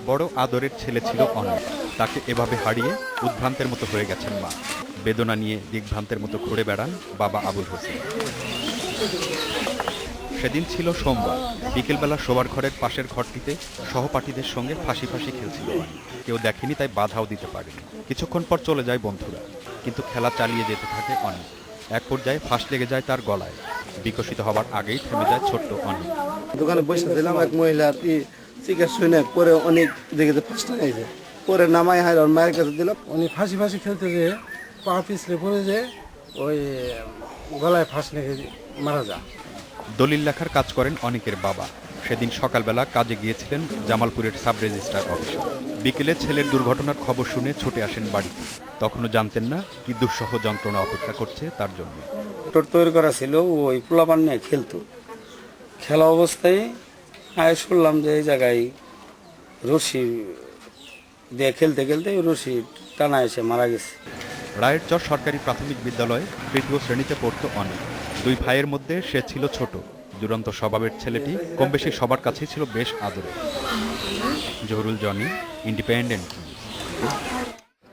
বড় আদরের ছেলে ছিল অনেক। তাকে এভাবে হারিয়ে উদ্ভ্রান্তের মতো হয়ে গেছেন মা। বেদনা নিয়ে দিগ্ভ্রান্তের মতো ঘুরে বেড়ান বাবা আবুল হোসেন। সেদিন ছিল সোমবার। বিকেলবেলা শোবার ঘরের পাশের ঘরটিতে সহপাঠীদের সঙ্গে ফাঁসি খেলছিল অনি। কেউ দেখেনি, তাই বাধাও দিতে পারেনি। কিছুক্ষণ পর চলে যায় বন্ধুরা, কিন্তু খেলা চালিয়ে যেতে থাকে অনি। এক পর্যায়ে ফাঁস লেগে যায় তার গলায়। বিকশিত হবার আগেই থেমে যায় ছোট্ট অনি। দোকানে বসে ছিলাম, এক মহিলার চিকিৎসা শুনে পরে অনেক দেখে ফাঁসটা নিয়েছে, পরে নামাই হায় ওর মায়ের কাছে দিলাম। উনি ফাঁসি খেলতে যে পা পিছলে পড়ে যে ওই গলায় ফাঁস লেগে মারা যায়। দলিল লেখার কাজ করেন অনেকের বাবা। সেদিন সকালবেলা কাজে গিয়েছিলেন জামালপুরের সাব রেজিস্ট্রার অফিসে। বিকেলে ছেলের দুর্ঘটনার খবর শুনে ছুটে আসেন বাড়িতে। তখনও জানতেন না কি দুঃসহ যন্ত্রণা অপেক্ষা করছে তার জন্য। মোটর তৈরি করা ছিল, ওই পোলাপান নিয়ে খেলতো। খেলা অবস্থায় আয় শুনলাম যে এই জায়গায় রশি দিয়ে খেলতে রশি টানা এসে মারা গেছে। রায়ের চর সরকারি প্রাথমিক বিদ্যালয়ে তৃতীয় শ্রেণীতে পড়তো অনেক। দুই ভাইয়ের মধ্যে সে ছিল ছোট। দুরন্ত স্বভাবের ছেলেটি কম বেশি সবার কাছেই ছিল বেশ আদরের। Zahurul Johnny, independent.